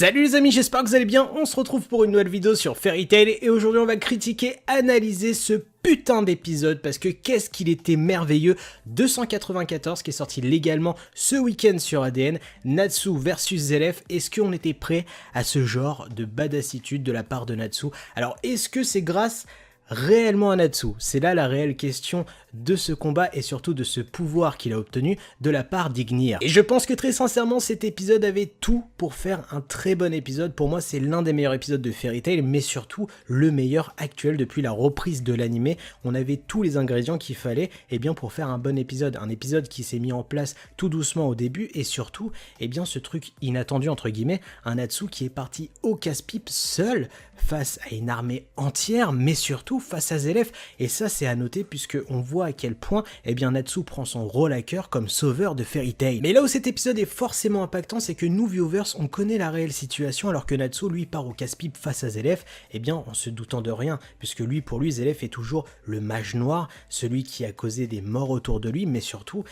Salut les amis, j'espère que vous allez bien, on se retrouve pour une nouvelle vidéo sur Fairy Tail et aujourd'hui on va critiquer, analyser ce putain d'épisode parce que qu'est-ce qu'il était merveilleux. 294 qui est sorti légalement ce week-end sur ADN, Natsu versus Zelef. Est-ce qu'on était prêt à ce genre de badassitude de la part de Natsu? Alors est-ce que c'est grâce réellement à Natsu? C'est là la réelle question de ce combat et surtout de ce pouvoir qu'il a obtenu de la part d'Ignir. Et je pense que très sincèrement cet épisode avait tout pour faire un très bon épisode. Pour moi c'est l'un des meilleurs épisodes de Fairy Tail, mais surtout le meilleur actuel depuis la reprise de l'animé. On avait tous les ingrédients qu'il fallait pour faire un bon épisode. Un épisode qui s'est mis en place tout doucement au début et surtout ce truc inattendu entre guillemets, un Natsu qui est parti au casse-pipe seul face à une armée entière, mais surtout face à Zelef. Et ça c'est à noter puisque on voit à quel point Natsu prend son rôle à cœur comme sauveur de Fairy Tail. Mais là où cet épisode est forcément impactant, c'est que nous viewers on connaît la réelle situation alors que Natsu lui part au casse-pipe face à Zelef, en se doutant de rien, puisque lui pour lui Zelef est toujours le mage noir, celui qui a causé des morts autour de lui, mais surtout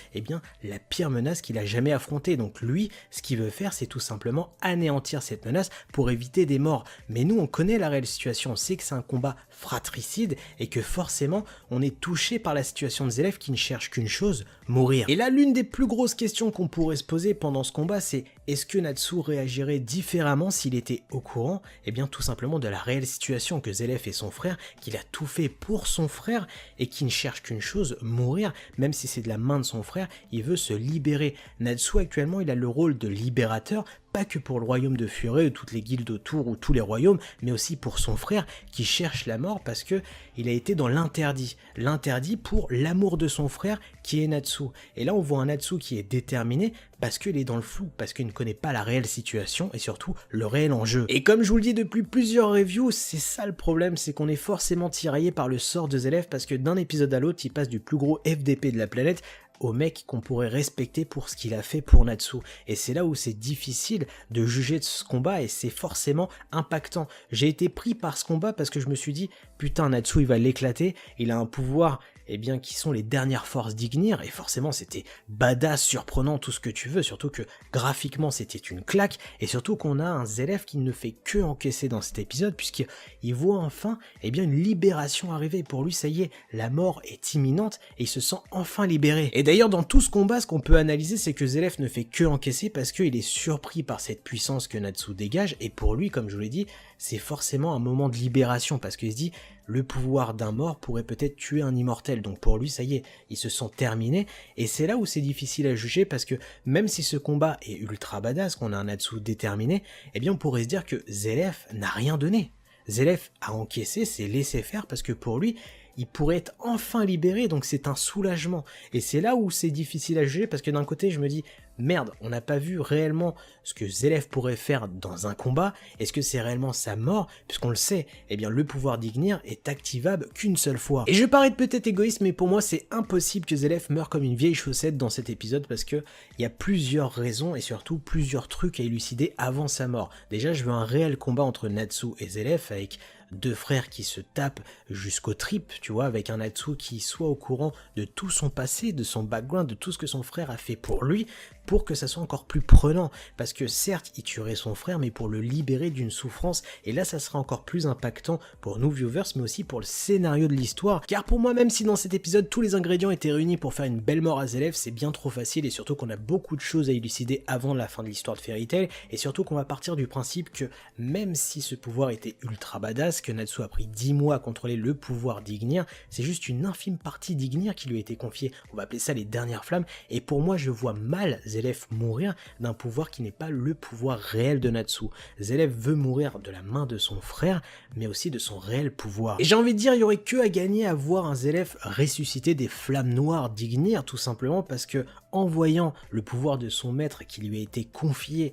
la pire menace qu'il a jamais affrontée. Donc lui ce qu'il veut faire c'est tout simplement anéantir cette menace pour éviter des morts. Mais nous on connaît la réelle situation, on sait que c'est un combat fratricide et que forcément on est touché par la situation de Zelef qui ne cherche qu'une chose, mourir. Et là l'une des plus grosses questions qu'on pourrait se poser pendant ce combat c'est est-ce que Natsu réagirait différemment s'il était au courant tout simplement de la réelle situation que Zelef est son frère, qu'il a tout fait pour son frère et qui ne cherche qu'une chose, mourir, même si c'est de la main de son frère, il veut se libérer. Natsu actuellement il a le rôle de libérateur, pas que pour le royaume de Furet, toutes les guildes autour ou tous les royaumes, mais aussi pour son frère qui cherche la mort parce que il a été dans l'interdit. L'interdit pour l'amour de son frère qui est Natsu. Et là on voit un Natsu qui est déterminé parce qu'il est dans le flou, parce qu'il ne connaît pas la réelle situation et surtout le réel enjeu. Et comme je vous le dis depuis plusieurs reviews, c'est ça le problème, c'est qu'on est forcément tiraillé par le sort de Zelef parce que d'un épisode à l'autre, il passe du plus gros FDP de la planète au mec qu'on pourrait respecter pour ce qu'il a fait pour Natsu. Et c'est là où c'est difficile de juger de ce combat et c'est forcément impactant. J'ai été pris par ce combat parce que je me suis dit, putain Natsu il va l'éclater, il a un pouvoir qui sont les dernières forces d'Ignir, et forcément c'était badass, surprenant, tout ce que tu veux, surtout que graphiquement c'était une claque, et surtout qu'on a un Zelef qui ne fait que encaisser dans cet épisode, puisqu'il voit enfin une libération arriver. Pour lui ça y est, la mort est imminente, et il se sent enfin libéré. Et d'ailleurs dans tout ce combat, ce qu'on peut analyser c'est que Zelef ne fait que encaisser parce qu'il est surpris par cette puissance que Natsu dégage, et pour lui, comme je vous l'ai dit, c'est forcément un moment de libération, parce qu'il se dit, le pouvoir d'un mort pourrait peut-être tuer un immortel, donc pour lui ça y est, il se sent terminé, et c'est là où c'est difficile à juger, parce que même si ce combat est ultra badass, qu'on a un Natsu déterminé, on pourrait se dire que Zelef n'a rien donné. Zelef a encaissé, c'est laissé faire, parce que pour lui, il pourrait être enfin libéré, donc c'est un soulagement. Et c'est là où c'est difficile à juger, parce que d'un côté je me dis, merde, on n'a pas vu réellement ce que Zelef pourrait faire dans un combat. Est-ce que c'est réellement sa mort? Puisqu'on le sait, le pouvoir d'Ignir est activable qu'une seule fois. Et je parais peut-être égoïste, mais pour moi c'est impossible que Zelef meure comme une vieille chaussette dans cet épisode, parce que il y a plusieurs raisons et surtout plusieurs trucs à élucider avant sa mort. Déjà, je veux un réel combat entre Natsu et Zelef, avec deux frères qui se tapent jusqu'aux tripes, tu vois, avec un Natsu qui soit au courant de tout son passé, de son background, de tout ce que son frère a fait pour lui, pour que ça soit encore plus prenant, parce que certes il tuerait son frère, mais pour le libérer d'une souffrance, et là ça sera encore plus impactant pour nous viewers, mais aussi pour le scénario de l'histoire, car pour moi, même si dans cet épisode tous les ingrédients étaient réunis pour faire une belle mort à Zelef, c'est bien trop facile, et surtout qu'on a beaucoup de choses à élucider avant la fin de l'histoire de Fairy Tail, et surtout qu'on va partir du principe que même si ce pouvoir était ultra badass, que Natsu a pris 10 mois à contrôler le pouvoir d'Ignir, c'est juste une infime partie d'Ignir qui lui a été confiée, on va appeler ça les dernières flammes, et pour moi je vois mal Zelef mourir d'un pouvoir qui n'est pas le pouvoir réel de Natsu. Zelef veut mourir de la main de son frère, mais aussi de son réel pouvoir. Et j'ai envie de dire, il y aurait que à gagner à voir un Zelef ressusciter des flammes noires d'Ignir, tout simplement parce que en voyant le pouvoir de son maître qui lui a été confié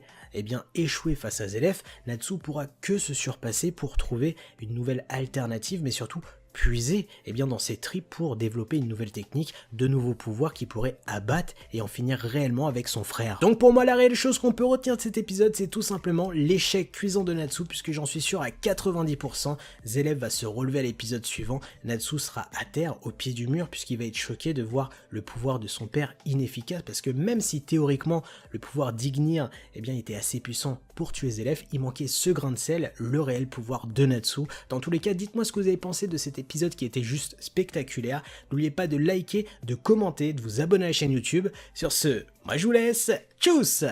échouer face à Zelef, Natsu pourra que se surpasser pour trouver une nouvelle alternative, mais surtout puiser dans ses tripes pour développer une nouvelle technique, de nouveaux pouvoirs qui pourraient abattre et en finir réellement avec son frère. Donc pour moi la réelle chose qu'on peut retenir de cet épisode, c'est tout simplement l'échec cuisant de Natsu, puisque j'en suis sûr à 90%, Zelef va se relever à l'épisode suivant, Natsu sera à terre au pied du mur puisqu'il va être choqué de voir le pouvoir de son père inefficace, parce que même si théoriquement le pouvoir d'Ignir était assez puissant pour tuer Zélef, il manquait ce grain de sel, le réel pouvoir de Natsu. Dans tous les cas, dites-moi ce que vous avez pensé de cet épisode qui était juste spectaculaire. N'oubliez pas de liker, de commenter, de vous abonner à la chaîne YouTube. Sur ce, moi je vous laisse, tchuss!